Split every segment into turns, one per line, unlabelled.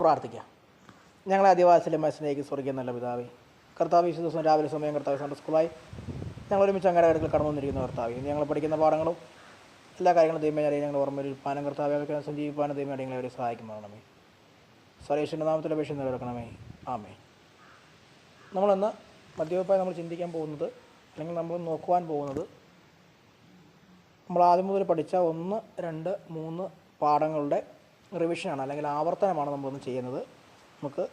പ്രാർത്ഥിക്കാം. ഞങ്ങളെ ആദിവാസിലെ സ്നേഹിക്ക് സ്വർഗീയ നല്ല പിതാവേ, കർത്താവ് വിശുദ്ധ ദിവസം രാവിലെ സമയം കർത്താവ് സൺഡേ സ്കൂളായി ഞങ്ങൾ ഒരുമിച്ച് അങ്ങരകടക്കിൽ കടന്നു വന്നിരിക്കുന്ന കർത്താവ്, ഞങ്ങൾ പഠിക്കുന്ന പാഠങ്ങളും എല്ലാ കാര്യങ്ങളും ദൈവമേ അറിയാൻ ഞങ്ങൾ ഓർമ്മയിൽ പാനം കർത്താവ് അവർക്ക് സഞ്ജീവിപ്പാനും ദൈവമേ ഞങ്ങളെ അവരെ സഹായിക്കുമാകണമേ. സർവേശ്വരൻ്റെ നാമത്തിൽ അപേക്ഷ നിറവേറണമേ. ആമേ. നമ്മളിന്ന് മദ്യപായി നമ്മൾ ചിന്തിക്കാൻ പോകുന്നത്, അല്ലെങ്കിൽ നമ്മൾ നോക്കുവാൻ പോകുന്നത്, നമ്മൾ ആദ്യം മുതൽ പഠിച്ച 1, 2, 3 പാഠങ്ങളുടെ റിവിഷനാണ്, അല്ലെങ്കിൽ ആവർത്തനമാണ് നമ്മളൊന്ന് ചെയ്യുന്നത്. നമുക്ക്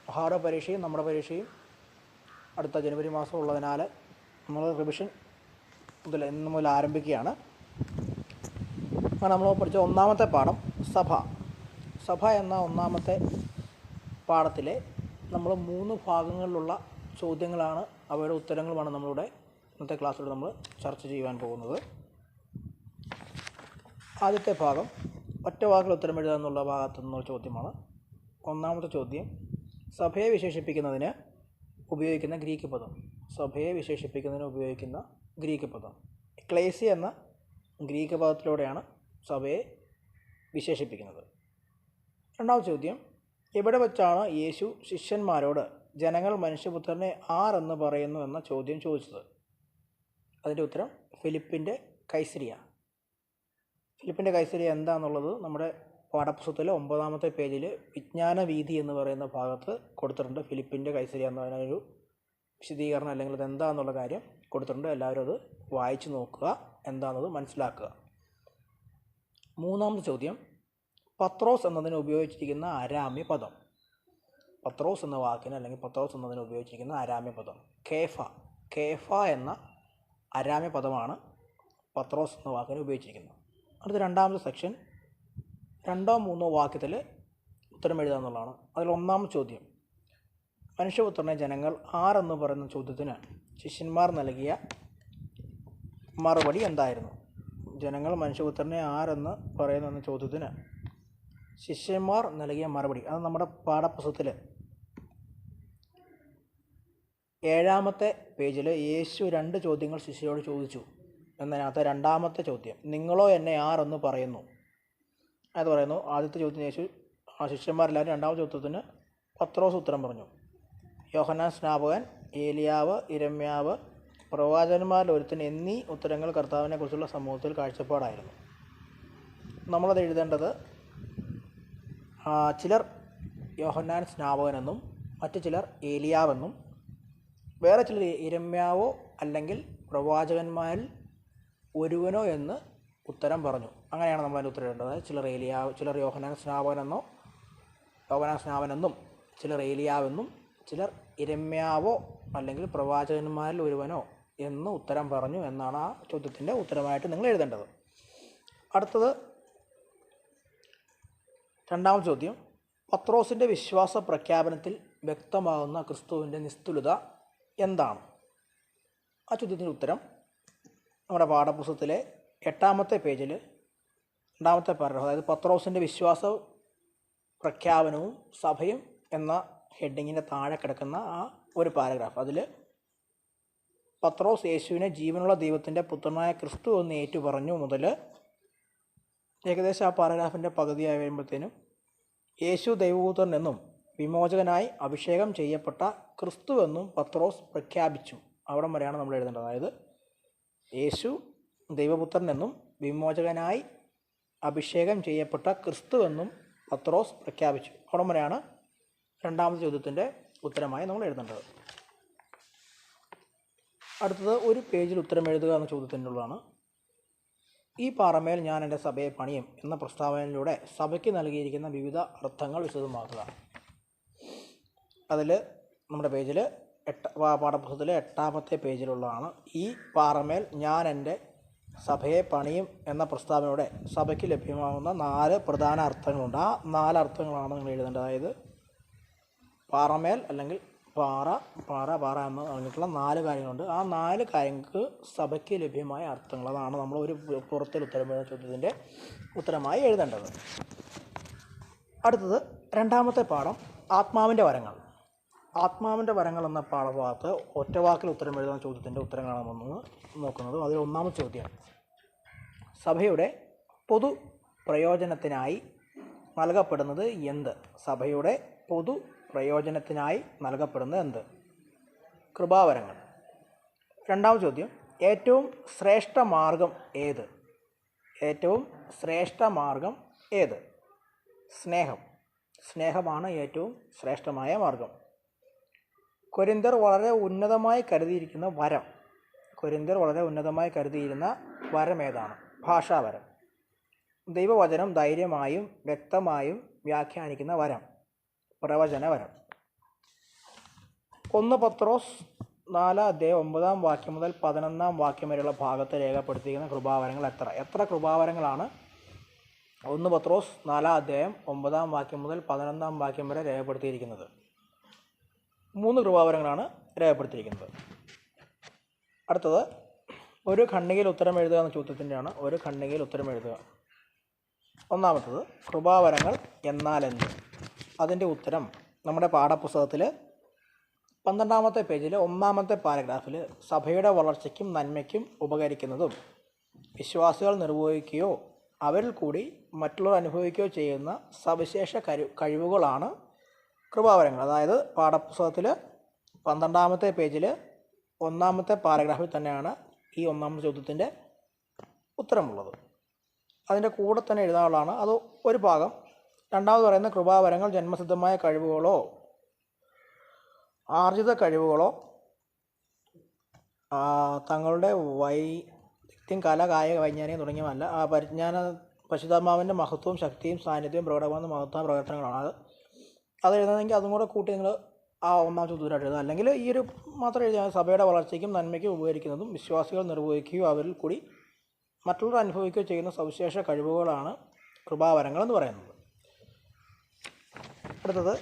മഹാട പരീക്ഷയും നമ്മുടെ പരീക്ഷയും അടുത്ത ജനുവരി മാസം ഉള്ളതിനാൽ നമ്മൾ റിവിഷൻ ഇന്ന് മുതൽ ആരംഭിക്കുകയാണ്. അങ്ങനെ നമ്മൾ പഠിച്ച ഒന്നാമത്തെ പാഠം സഭ എന്ന ഒന്നാമത്തെ പാഠത്തിലെ നമ്മൾ 3 ഭാഗങ്ങളിലുള്ള ചോദ്യങ്ങളാണ്, അവയുടെ ഉത്തരങ്ങളുമാണ് നമ്മളിവിടെ ഇന്നത്തെ ക്ലാസ്സിലൂടെ നമ്മൾ ചർച്ച ചെയ്യുവാൻ പോകുന്നത്. ആദ്യത്തെ ഭാഗം ഒറ്റ വാക്കിൽ ഉത്തരം എഴുതുക എന്നുള്ള ഭാഗത്തു നിന്നുള്ള ചോദ്യമാണ്. ഒന്നാമത്തെ ചോദ്യം, സഭയെ വിശേഷിപ്പിക്കുന്നതിന് ഉപയോഗിക്കുന്ന ഗ്രീക്ക് പദം. സഭയെ വിശേഷിപ്പിക്കുന്നതിന് ഉപയോഗിക്കുന്ന ഗ്രീക്ക് പദം എക്ലേസിയ എന്ന ഗ്രീക്ക് പദത്തിലൂടെയാണ് സഭയെ വിശേഷിപ്പിക്കുന്നത്. രണ്ടാമത്തെ ചോദ്യം, എവിടെ വച്ചാണ് യേശു ശിഷ്യന്മാരോട് ജനങ്ങൾ മനുഷ്യപുത്രനെ ആരെന്ന് പറയുന്നു എന്ന ചോദ്യം ചോദിച്ചത്? അതിൻ്റെ ഉത്തരം ഫിലിപ്പിൻ്റെ കൈസരിയ. ഫിലിപ്പിൻ്റെ കൈസരിയ എന്താണെന്നുള്ളത് നമ്മുടെ പാഠപുസ്തകത്തിലെ 9ാമത്തെ പേജിൽ വിജ്ഞാനവീതി എന്ന് പറയുന്ന ഭാഗത്ത് കൊടുത്തിട്ടുണ്ട്. ഫിലിപ്പിൻ്റെ കൈസരിയ എന്ന് പറയുന്നൊരു വിശദീകരണം, അല്ലെങ്കിൽ അത് എന്താണെന്നുള്ള കാര്യം കൊടുത്തിട്ടുണ്ട്. എല്ലാവരും അത് വായിച്ചു നോക്കുക, എന്താണെന്നത് മനസ്സിലാക്കുക. മൂന്നാമത്തെ ചോദ്യം, പത്രോസ് എന്നതിന് ഉപയോഗിച്ചിരിക്കുന്ന അരാമ്യ പദം. പത്രോസ് എന്ന വാക്കിന്, അല്ലെങ്കിൽ പത്രോസ് എന്നതിന് ഉപയോഗിച്ചിരിക്കുന്ന അരാമ്യ പദം കേഫ എന്ന അരാമ്യ പദമാണ് പത്രോസ് എന്ന വാക്കിന് ഉപയോഗിച്ചിരിക്കുന്നത്. അടുത്ത രണ്ടാമത്തെ സെക്ഷൻ 2, 3 വാക്യത്തിൽ ഉത്തരം എഴുതുക എന്നുള്ളതാണ്. അതിൽ ഒന്നാമത്തെ ചോദ്യം, മനുഷ്യപുത്രനെ ജനങ്ങൾ ആരെന്ന് പറയുന്ന ചോദ്യത്തിന് ശിഷ്യന്മാർ നൽകിയ മറുപടി എന്തായിരുന്നു? ജനങ്ങൾ മനുഷ്യപുത്രനെ ആരെന്ന് പറയുന്ന ചോദ്യത്തിന് ശിഷ്യന്മാർ നൽകിയ മറുപടി, അത് നമ്മുടെ പാഠപുസ്തകത്തിൽ 7ാമത്തെ പേജിൽ യേശു 2 ചോദ്യങ്ങൾ ശിഷ്യരോട് ചോദിച്ചു എന്നതിനകത്ത് രണ്ടാമത്തെ ചോദ്യം, നിങ്ങളോ എന്നെ ആരെന്ന് പറയുന്നു അത് പറയുന്നു. ആദ്യത്തെ ചോദ്യത്തിന് യേശു ശിഷ്യന്മാരെല്ലാവരും, രണ്ടാമത്തെ ചോദ്യത്തിന് പത്രോസ് ഉത്തരം പറഞ്ഞു. യോഹന്നാൻ സ്നാപകൻ, ഏലിയാവ്, ഇരമ്യാവ്, പ്രവാചകന്മാരിൽ ഒരുത്തൻ എന്നീ ഉത്തരങ്ങൾ കർത്താവിനെ കുറിച്ചുള്ള സമൂഹത്തിൽ കാഴ്ചപ്പാടായിരുന്നു. നമ്മളത് എഴുതേണ്ടത് ചിലർ യോഹന്നാൻ സ്നാപകനെന്നും മറ്റു ചിലർ ഏലിയാവെന്നും വേറെ ചിലർ ഇരമ്യാവോ അല്ലെങ്കിൽ പ്രവാചകന്മാരിൽ ഒരുവനോ എന്ന് ഉത്തരം പറഞ്ഞു. അങ്ങനെയാണ് നമ്മളതിൻ്റെ ഉത്തരം ഇടേണ്ടത്. ചിലർ ഏലിയാവ്, ചിലർ യോഹന്നാൻ സ്നാപകനെന്നും ചിലർ ഏലിയാവെന്നും ചിലർ ഇരമ്യാവോ അല്ലെങ്കിൽ പ്രവാചകന്മാരിൽ ഒരുവനോ എന്ന് ഉത്തരം പറഞ്ഞു എന്നാണ് ആ ചോദ്യത്തിൻ്റെ ഉത്തരമായിട്ട് നിങ്ങൾ എഴുതേണ്ടത്. അടുത്തത് രണ്ടാമത്തെ ചോദ്യം, പത്രോസിൻ്റെ വിശ്വാസ പ്രഖ്യാപനത്തിൽ വ്യക്തമാകുന്ന ക്രിസ്തുവിൻ്റെ നിസ്തുലത എന്താണ്? ആ ചോദ്യത്തിൻ്റെ ഉത്തരം നമ്മുടെ പാഠപുസ്തകത്തിലെ 8ാമത്തെ പേജിൽ 2ാമത്തെ പാരഗ്രാഫ്, അതായത് പത്രോസിൻ്റെ വിശ്വാസ പ്രഖ്യാപനവും സഭയും എന്ന ഹെഡിങ്ങിൻ്റെ താഴെ കിടക്കുന്ന ആ ഒരു പാരഗ്രാഫ്, അതിൽ പത്രോസ് യേശുവിനെ ജീവനുള്ള ദൈവത്തിൻ്റെ പുത്രനായ ക്രിസ്തു എന്ന് ഏറ്റുപറഞ്ഞു മുതൽ ഏകദേശം ആ പാരഗ്രാഫിൻ്റെ പകുതിയായി വരുമ്പോഴത്തേനും യേശു ദൈവപുത്രൻ എന്നും വിമോചകനായി അഭിഷേകം ചെയ്യപ്പെട്ട ക്രിസ്തു എന്നും പത്രോസ് പ്രഖ്യാപിച്ചു. അവിടം വരെയാണ് നമ്മൾ എഴുതേണ്ടത്. അതായത് യേശു ദൈവപുത്രൻ എന്നും വിമോചകനായി അഭിഷേകം ചെയ്യപ്പെട്ട ക്രിസ്തു എന്നും പത്രോസ് പ്രഖ്യാപിച്ചു. അവിടം വരെയാണ് രണ്ടാമത്തെ ചോദ്യത്തിൻ്റെ ഉത്തരമായി നമ്മൾ എഴുതേണ്ടത്. അടുത്തത് ഒരു പേജിൽ ഉത്തരം എഴുതുക എന്ന ചോദ്യത്തിനുള്ളതാണ്. ഈ പാറമേൽ ഞാൻ എൻ്റെ സഭയെ പണിയും എന്ന പ്രസ്താവനയിലൂടെ സഭയ്ക്ക് നൽകിയിരിക്കുന്ന വിവിധ അർത്ഥങ്ങൾ വിശദമാക്കുക. അതിൽ നമ്മുടെ പേജിൽ പാഠപുസ്തകത്തിലെ 8ാമത്തെ പേജിലുള്ളതാണ്. ഈ പാറമേൽ ഞാൻ എൻ്റെ സഭയെ പണിയും എന്ന പ്രസ്താവനയുടെ സഭയ്ക്ക് ലഭ്യമാകുന്ന 4 പ്രധാന അർത്ഥങ്ങളുണ്ട്. ആ 4 അർത്ഥങ്ങളാണ് നിങ്ങൾ എഴുതേണ്ടത്. അതായത് പാറമേൽ അല്ലെങ്കിൽ പാറ എന്ന് പറഞ്ഞിട്ടുള്ള 4 കാര്യങ്ങളുണ്ട്. ആ 4 കാര്യങ്ങൾക്ക് സഭയ്ക്ക് ലഭ്യമായ അർത്ഥങ്ങൾ, അതാണ് നമ്മൾ ഒരു പുറത്തിൽ ഉത്തരം എഴുതുന്ന ചോദ്യത്തിൻ്റെ ഉത്തരമായി എഴുതേണ്ടത്. അടുത്തത് രണ്ടാമത്തെ പാഠം, ആത്മാവിൻ്റെ വരങ്ങൾ. ആത്മാവിൻ്റെ വരങ്ങൾ എന്ന പാഠഭാഗത്ത് ഒറ്റവാക്കിൽ ഉത്തരം എഴുതുന്ന ചോദ്യത്തിൻ്റെ ഉത്തരങ്ങളാണ് നമ്മൾ നോക്കുന്നത്. അതിൽ ഒന്നാമത്തെ ചോദ്യം, സഭയുടെ പൊതു പ്രയോജനത്തിനായി നൽകപ്പെടുന്നത് എന്ത്? സഭയുടെ പൊതു പ്രയോജനത്തിനായി നൽകപ്പെടുന്നത് എന്ത്? കൃപാവരങ്ങൾ. രണ്ടാമത്തെ ചോദ്യം, ഏറ്റവും ശ്രേഷ്ഠ മാർഗം ഏത്? ഏറ്റവും ശ്രേഷ്ഠ മാർഗം ഏത്? സ്നേഹം. സ്നേഹമാണ് ഏറ്റവും ശ്രേഷ്ഠമായ മാർഗം. കൊരിന്ത്യർ വളരെ ഉന്നതമായി കരുതിയിരിക്കുന്ന വരം. കൊരിന്ത്യർ വളരെ ഉന്നതമായി കരുതിയിരുന്ന വരം ഏതാണ്? ഭാഷാവരം. ദൈവവചനം ധൈര്യമായും വ്യക്തമായും വ്യാഖ്യാനിക്കുന്ന വരം, പ്രവചനവരം. 1 പത്രോസ് 4:9 മുതൽ 11 വരെയുള്ള ഭാഗത്ത് രേഖപ്പെടുത്തിയിരിക്കുന്ന കൃപാവരങ്ങൾ എത്ര കൃപാവരങ്ങളാണ് 1 പത്രോസ് 4:9 മുതൽ 11 വരെ രേഖപ്പെടുത്തിയിരിക്കുന്നത്? 3 കൃപാവരങ്ങളാണ് രേഖപ്പെടുത്തിയിരിക്കുന്നത്. അടുത്തത്, ഒരു ഖണ്ഡികയിൽ ഉത്തരം എഴുതുക എന്ന ചോദ്യത്തിൻ്റെയാണ്. ഒരു ഖണ്ഡികയിൽ ഉത്തരം എഴുതുക. ഒന്നാമത്തത്, കൃപാവരങ്ങൾ എന്നാൽ എന്ത്? അതിൻ്റെ ഉത്തരം നമ്മുടെ പാഠപുസ്തകത്തിൽ 12-ാമത്തെ പേജിൽ 1-ാമത്തെ പാരഗ്രാഫിൽ സഭയുടെ വളർച്ചയ്ക്കും നന്മയ്ക്കും ഉപകരിക്കുന്നതും വിശ്വാസികൾ നിർവഹിക്കുകയോ അവരിൽ കൂടി മറ്റുള്ളവർ അനുഭവിക്കുകയോ ചെയ്യുന്ന സവിശേഷ കഴിവുകളാണ് കൃപാവരങ്ങൾ. അതായത് പാഠപുസ്തകത്തിൽ 12-ാമത്തെ പേജിൽ 1-ാമത്തെ പാരഗ്രാഫിൽ തന്നെയാണ് ഈ 1-ാമത്തെ ചോദ്യത്തിൻ്റെ ഉത്തരമുള്ളത്. അതിൻ്റെ കൂടെ തന്നെ എഴുതാനുള്ളതാണ്. അത് ഒരു ഭാഗം. രണ്ടാമത് പറയുന്ന കൃപാവരങ്ങൾ ജന്മസിദ്ധമായ കഴിവുകളോ ആർജിത കഴിവുകളോ തങ്ങളുടെ വൈദഗ്ധ്യം, കല, കായിക, വൈജ്ഞാനികം തുടങ്ങിയവല്ല. ആ പരിജ്ഞാന പരിശുദ്ധാത്മാവിൻ്റെ മഹത്വവും ശക്തിയും സാന്നിധ്യവും പ്രകടമാകുന്ന മഹത്വ പ്രവർത്തനങ്ങളാണ്. അത് എഴുതണമെങ്കിൽ അതും കൂടെ കൂട്ടി നിങ്ങൾ ആ 1-ാമത്തെ ചോദ്യമായിട്ട് എഴുതുക. അല്ലെങ്കിൽ ഈ ഒരു മാത്രം എഴുതിയാൽ സഭയുടെ വളർച്ചയ്ക്കും നന്മയ്ക്കും ഉപകരിക്കുന്നതും വിശ്വാസികൾ നിർവഹിക്കുകയോ അവരിൽ കൂടി മറ്റുള്ളവർ അനുഭവിക്കുകയോ ചെയ്യുന്ന സവിശേഷ കഴിവുകളാണ് കൃപാവരങ്ങൾ എന്ന് പറയുന്നത്. അടുത്തത്,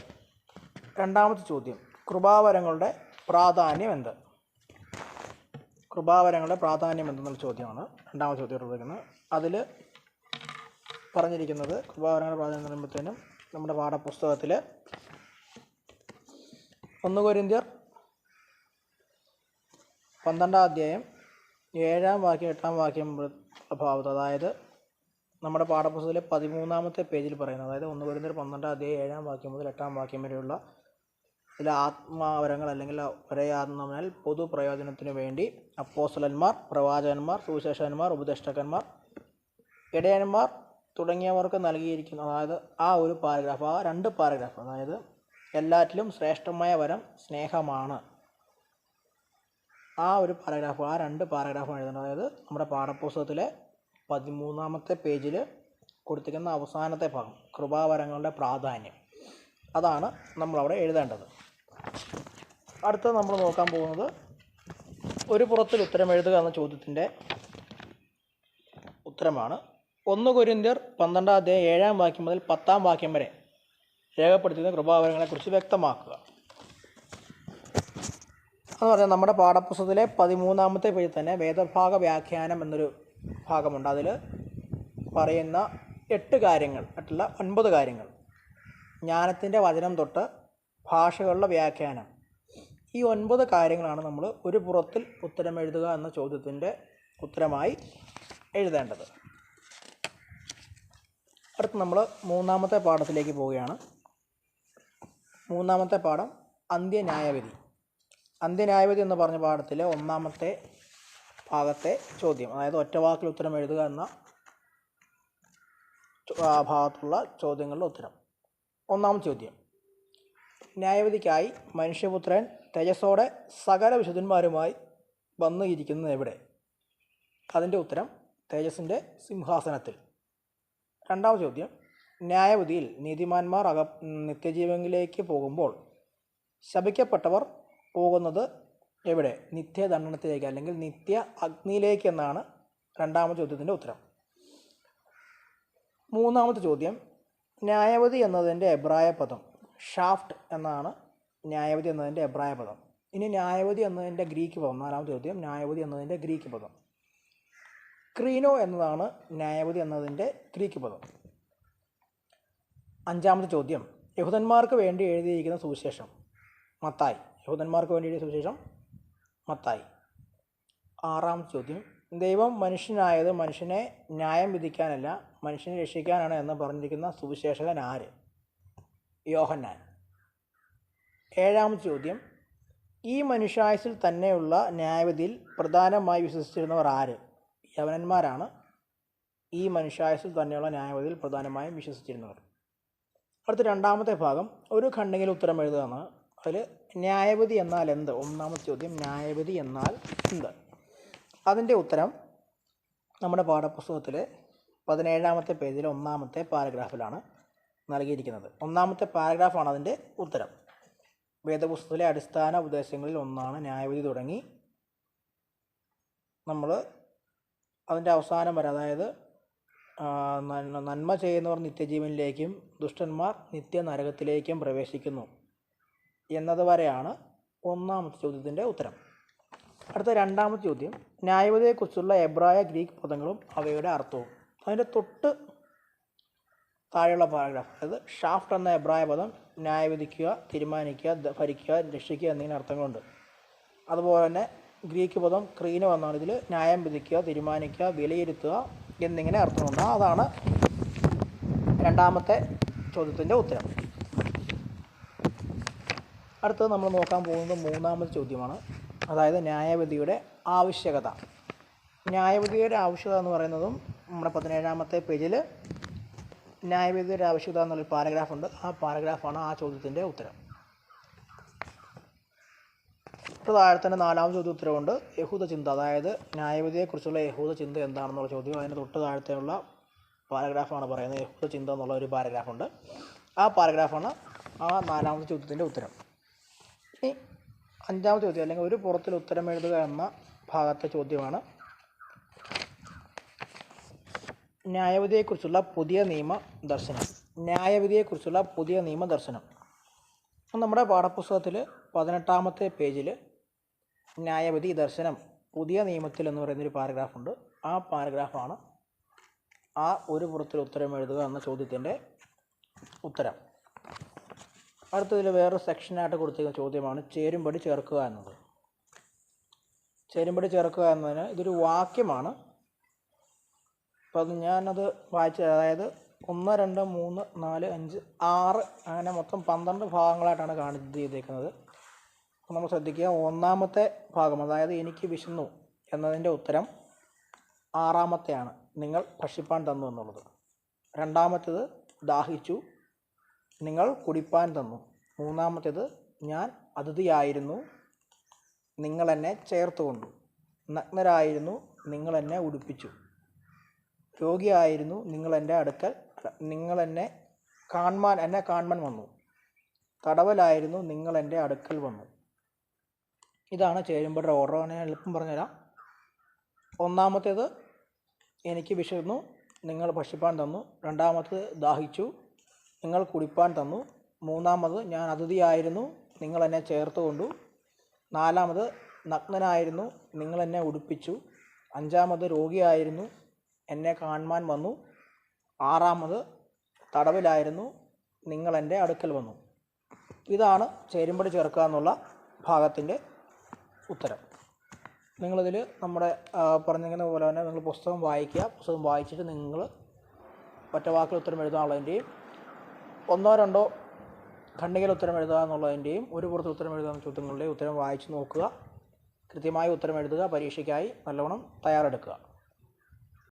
2-ാമത്തെ ചോദ്യം, കൃപാവരങ്ങളുടെ പ്രാധാന്യം എന്ത്? കൃപാവരങ്ങളുടെ പ്രാധാന്യം എന്തെന്നുള്ള ചോദ്യമാണ് 2-ാമത്തെ ചോദ്യം ചോദിക്കുന്നത്. അതിൽ പറഞ്ഞിരിക്കുന്നത് കൃപാവരങ്ങളുടെ പ്രാധാന്യം എന്ന് പറയുമ്പോഴത്തേനും നമ്മുടെ പാഠപുസ്തകത്തിൽ 1 കൊരിന്ത്യർ 12-ാം അധ്യായം 7-ാം വാക്യം 8-ാം വാക്യം ഭാഗത്ത്, അതായത് നമ്മുടെ പാഠപുസ്തകത്തിലെ 13-ാമത്തെ പേജിൽ പറയുന്നത്, അതായത് 1 കൊരിന്ത്യർ 12-ാം അധ്യായം 7-ാം വാക്യം മുതൽ 8-ാം വാക്യം വരെയുള്ള ഇതിലെ ആത്മാവരങ്ങൾ അല്ലെങ്കിൽ ഒരേ ആത്മാവിനാൽ പൊതു പ്രയോജനത്തിനു വേണ്ടി അപ്പോസ്തലന്മാർ, പ്രവാചകന്മാർ, സുവിശേഷകന്മാർ, ഉപദേഷ്ടാക്കന്മാർ, ഇടയന്മാർ തുടങ്ങിയവർക്ക് നൽകിയിരിക്കുന്ന, അതായത് ആ ഒരു പാരഗ്രാഫ്, ആ 2 പാരഗ്രാഫ്, അതായത് എല്ലാറ്റിലും ശ്രേഷ്ഠമായ വരം സ്നേഹമാണ്, ആ ഒരു പാരഗ്രാഫ്, ആ 2 പാരഗ്രാഫാണ് എഴുതുന്നത്. അതായത് നമ്മുടെ പാഠപുസ്തകത്തിലെ 13-ാമത്തെ പേജിൽ കൊടുത്തിരിക്കുന്ന അവസാനത്തെ ഭാഗം, കൃപാവരങ്ങളുടെ പ്രാധാന്യം, അതാണ് നമ്മളവിടെ എഴുതേണ്ടത്. അടുത്തത് നമ്മൾ നോക്കാൻ പോകുന്നത് ഒരു പുറത്തിൽ ഉത്തരം എഴുതുക എന്ന ചോദ്യത്തിൻ്റെ ഉത്തരമാണ്. 1 കൊരിന്ത്യർ 12-ാം അധ്യായം 7-ാം വാക്യം മുതൽ 10-ാം വാക്യം വരെ രേഖപ്പെടുത്തിയിരുന്ന കൃപാവരങ്ങളെക്കുറിച്ച് വ്യക്തമാക്കുക. എന്ന് പറഞ്ഞാൽ നമ്മുടെ പാഠപുസ്തകത്തിലെ 13-ാമത്തെ പേജിൽ തന്നെ വേദഭാഗ വ്യാഖ്യാനം എന്നൊരു ഭാഗമുണ്ട്. അതിൽ പറയുന്ന 8 കാര്യങ്ങൾ, 9 കാര്യങ്ങൾ, ജ്ഞാനത്തിൻ്റെ വചനം തൊട്ട് ഭാഷകളുടെ വ്യാഖ്യാനം, ഈ 9 കാര്യങ്ങളാണ് നമ്മൾ ഒരു പുറത്തിൽ ഉത്തരം എഴുതുക എന്ന ചോദ്യത്തിൻ്റെ ഉത്തരമായി എഴുതേണ്ടത്. അടുത്ത് നമ്മൾ 3-ാമത്തെ പാഠത്തിലേക്ക് പോവുകയാണ്. 3-ാമത്തെ പാഠം അന്ത്യന്യായവിധി. അന്ത്യന്യായവിധി എന്ന് പറഞ്ഞ പാഠത്തിലെ 1-ാമത്തെ ഭാഗത്തെ ചോദ്യം, അതായത് ഒറ്റവാക്കിൽ ഉത്തരം എഴുതുക എന്ന ഭാഗത്തുള്ള ചോദ്യങ്ങളുടെ ഉത്തരം. 1-ാമത്തെ ചോദ്യം, ന്യായവിധിക്കായി മനുഷ്യപുത്രൻ തേജസ്സോടെ സകല വിശുദ്ധന്മാരുമായി വന്നു ഇരിക്കുന്നത് എവിടെ? അതിൻ്റെ ഉത്തരം തേജസ്സിൻ്റെ സിംഹാസനത്തിൽ. 2-ാമത്തെ ചോദ്യം, ന്യായവിധിയിൽ നീതിമാന്മാർ നിത്യജീവനിലേക്ക് പോകുമ്പോൾ ശപിക്കപ്പെട്ടവർ പോകുന്നത് എവിടെ? നിത്യദണ്ഡനത്തിലേക്ക് അല്ലെങ്കിൽ നിത്യ അഗ്നിയിലേക്ക് എന്നാണ് 2-ാമത്തെ ചോദ്യത്തിൻ്റെ ഉത്തരം. 3-ാമത്തെ ചോദ്യം, ന്യായവിധി എന്നതിൻ്റെ എബ്രായ പദം ഷാഫ്റ്റ് എന്നാണ്. ന്യായവിധി എന്നതിൻ്റെ എബ്രായ പദം. ഇനി ന്യായവിധി എന്നതിൻ്റെ ഗ്രീക്ക് പദം. 4-ാമത്തെ ചോദ്യം, ന്യായവിധി എന്നതിൻ്റെ ഗ്രീക്ക് പദം ക്രീനോ എന്നതാണ് ന്യായവിധി എന്നതിൻ്റെ ഗ്രീക്ക് പദം. 5-ാമത്തെ ചോദ്യം, യഹൂദന്മാർക്ക് വേണ്ടി എഴുതിയിരിക്കുന്ന സുവിശേഷം മത്തായി. യഹൂദന്മാർക്ക് വേണ്ടി എഴുതിയ സുവിശേഷം മത്തായി. 6-ാമത്തെ ചോദ്യം, ദൈവം മനുഷ്യനായത് മനുഷ്യനെ ന്യായം വിധിക്കാനല്ല, മനുഷ്യനെ രക്ഷിക്കാനാണ് എന്ന് പറഞ്ഞിരിക്കുന്ന സുവിശേഷകൻ ആര്? യോഹന്നാൻ. 7ാമത്തെ ചോദ്യം, ഈ മനുഷ്യായുസ്സിൽ തന്നെയുള്ള ന്യായവിധിയിൽ പ്രധാനമായി വിശ്വസിച്ചിരുന്നവർ ആര്? യവനന്മാരാണ് ഈ മനുഷ്യായുസ്സിൽ തന്നെയുള്ള ന്യായവിധിയിൽ പ്രധാനമായും വിശ്വസിച്ചിരുന്നവർ. അടുത്ത 2ാമത്തെ ഭാഗം, ഒരു ഖണ്ഡികയിൽ ഉത്തരം എഴുതുകയാണ്. അതിൽ ന്യായവിധി എന്നാൽ എന്ത്? 1ാമത്തെ ചോദ്യം, ന്യായവിധി എന്നാൽ എന്ത്? അതിൻ്റെ ഉത്തരം നമ്മുടെ പാഠപുസ്തകത്തിൽ 17ാമത്തെ പേജിൽ 1ാമത്തെ പാരഗ്രാഫിലാണ് നൽകിയിരിക്കുന്നത്. 1ാമത്തെ പാരഗ്രാഫാണ് അതിൻ്റെ ഉത്തരം. വേദപുസ്തകത്തിലെ അടിസ്ഥാന ഉപദേശങ്ങളിൽ ഒന്നാണ് ന്യായവിധി തുടങ്ങി നമ്മൾ അതിൻ്റെ അവസാനം വരെ, അതായത് നന്മ ചെയ്യുന്നവർ നിത്യജീവനിലേക്കും ദുഷ്ടന്മാർ നിത്യനരകത്തിലേക്കും പ്രവേശിക്കുന്നു എന്നത് വരെയാണ് 1ാമത്തെ ചോദ്യത്തിൻ്റെ ഉത്തരം. അടുത്ത 2ാമത്തെ ചോദ്യം, ന്യായവിധിയെക്കുറിച്ചുള്ള എബ്രായ ഗ്രീക്ക് പദങ്ങളും അവയുടെ അർത്ഥവും. അതിൻ്റെ തൊട്ട് താഴെയുള്ള പാരഗ്രാഫ്, അതായത് ഷാഫ്റ്റ് എന്ന എബ്രായ പദം ന്യായവിധിക്കുക, തീരുമാനിക്കുക, ഭരിക്കുക, രക്ഷിക്കുക എന്നിങ്ങനെ അർത്ഥങ്ങളുണ്ട്. അതുപോലെ തന്നെ ഗ്രീക്ക് പദം ക്രീനോ എന്നാണ്. ഇതിൽ ന്യായം വിധിക്കുക, തീരുമാനിക്കുക, വിലയിരുത്തുക എന്നിങ്ങനെ അർത്ഥമുണ്ട്. അതാണ് 2ാമത്തെ ചോദ്യത്തിൻ്റെ ഉത്തരം. അടുത്തത് നമ്മൾ നോക്കാൻ പോകുന്നത് 3ാമത്തെ ചോദ്യമാണ്. അതായത് ന്യായവിധിയുടെ ആവശ്യകത. ന്യായവിധിയുടെ ആവശ്യകത എന്ന് പറയുന്നതും നമ്മുടെ 17ാമത്തെ പേജിൽ ന്യായവിധിയുടെ ആവശ്യകത എന്നുള്ളൊരു പാരഗ്രാഫുണ്ട്. ആ പാരഗ്രാഫാണ് ആ ചോദ്യത്തിൻ്റെ ഉത്തരം. താഴെ തന്നെ 4ാമത്തെ ചോദ്യം ഉത്തരവുണ്ട്. യഹൂദ ചിന്ത, അതായത് ന്യായവിധിയെക്കുറിച്ചുള്ള യഹൂദ ചിന്ത എന്താണെന്നുള്ള ചോദ്യം. അതിന് തൊട്ട് താഴത്തെയുള്ള പാരഗ്രാഫാണ് പറയുന്നത്. യഹൂദ ചിന്ത എന്നുള്ള ഒരു പാരഗ്രാഫുണ്ട്. ആ പാരഗ്രാഫാണ് ആ 4ാമത്തെ ചോദ്യത്തിൻ്റെ ഉത്തരം. ഇനി 5ാമത്തെ ചോദ്യം, അല്ലെങ്കിൽ ഒരു പുറത്തിൽ ഉത്തരം എഴുതുക എന്ന ഭാഗത്തെ ചോദ്യമാണ് ന്യായവിധിയെക്കുറിച്ചുള്ള പുതിയ നിയമ ദർശനം. ന്യായവിധിയെക്കുറിച്ചുള്ള പുതിയ നിയമ ദർശനം നമ്മുടെ പാഠപുസ്തകത്തിൽ 18ാമത്തെ പേജിൽ ന്യായവിധി ദർശനം പുതിയ നിയമത്തിൽ എന്ന് പറയുന്നൊരു പാരഗ്രാഫുണ്ട്. ആ പാരഗ്രാഫാണ് ആ ഒരു പുറത്തിൽ ഉത്തരം എഴുതുക എന്ന ചോദ്യത്തിൻ്റെ ഉത്തരം. അടുത്തതിൽ വേറൊരു സെക്ഷനായിട്ട് കൊടുത്തിരിക്കുന്ന ചോദ്യമാണ് ചേരുംപടി ചേർക്കുക എന്നത്. ചേരുംപടി ചേർക്കുക എന്നതിന് ഇതൊരു വാക്യമാണ്. അപ്പോൾ ഞാനത് വായിച്ചത്, അതായത് 1, 2, 3, 4, 5, 6 അങ്ങനെ മൊത്തം 12 ഭാഗങ്ങളായിട്ടാണ് കാണിച്ച് ചെയ്തേക്കുന്നത്. നമ്മൾ ശ്രദ്ധിക്കുക, 1ാമത്തെ ഭാഗം, അതായത് എനിക്ക് വിശന്നു എന്നതിൻ്റെ ഉത്തരം 6ാമത്തെയാണ്, നിങ്ങൾ ഭക്ഷിപ്പാൻ തന്നു എന്നുള്ളത്. 2ാമത്തേത് ദാഹിച്ചു, നിങ്ങൾ കുടിപ്പാൻ തന്നു. 3ാമത്തേത് ഞാൻ അതിഥിയായിരുന്നു, നിങ്ങൾ എന്നെ ചേർത്തുകൊണ്ടു. നഗ്നരായിരുന്നു, നിങ്ങൾ എന്നെ ഉടുപ്പിച്ചു. രോഗിയായിരുന്നു, നിങ്ങൾ എന്നെ കാണുവാൻ വന്നു. തടവലായിരുന്നു, നിങ്ങൾ എൻ്റെ അടുക്കൽ വന്നു. ഇതാണ് ചേരുംപടിയുടെ ഓർഡർ. ഞാൻ എളുപ്പം പറഞ്ഞുതരാം. 1ാമത്തേത് എനിക്ക് വിശന്നു, നിങ്ങൾ ഭക്ഷിപ്പാൻ തന്നു. 2ാമത്തേത് ദാഹിച്ചു, നിങ്ങൾ കുടിപ്പാൻ തന്നു. 3ാമത് ഞാൻ അതിഥിയായിരുന്നു, നിങ്ങൾ എന്നെ ചേർത്തുകൊണ്ടു. 4ാമത് നഗ്നനായിരുന്നു, നിങ്ങൾ എന്നെ ഉടുപ്പിച്ചു. 5ാമത് രോഗിയായിരുന്നു, എന്നെ കാണുവാൻ വന്നു. 6ാമത് തടവിലായിരുന്നു, നിങ്ങൾ എൻ്റെ അടുക്കൽ വന്നു. ഇതാണ് ചേരുംപടി ചേർക്കുക എന്നുള്ള ഭാഗത്തിൻ്റെ ഉത്തരം. നിങ്ങളിതിൽ നമ്മുടെ പറഞ്ഞിരിക്കുന്ന പോലെ തന്നെ നിങ്ങൾ പുസ്തകം വായിക്കുക. പുസ്തകം വായിച്ചിട്ട് നിങ്ങൾ ഒറ്റവാക്കിൽ ഉത്തരം എഴുതാനുള്ളതിൻ്റെയും 1, 2 ഖണ്ഡികയിൽ ഉത്തരം എഴുതുക എന്നുള്ളതിൻ്റെയും ഒരു പുറത്ത് ഉത്തരം എഴുതുക എന്ന ചോദ്യങ്ങളുടെയും ഉത്തരം വായിച്ച് നോക്കുക. കൃത്യമായി ഉത്തരം എഴുതുക. പരീക്ഷയ്ക്കായി നല്ലവണ്ണം തയ്യാറെടുക്കുക.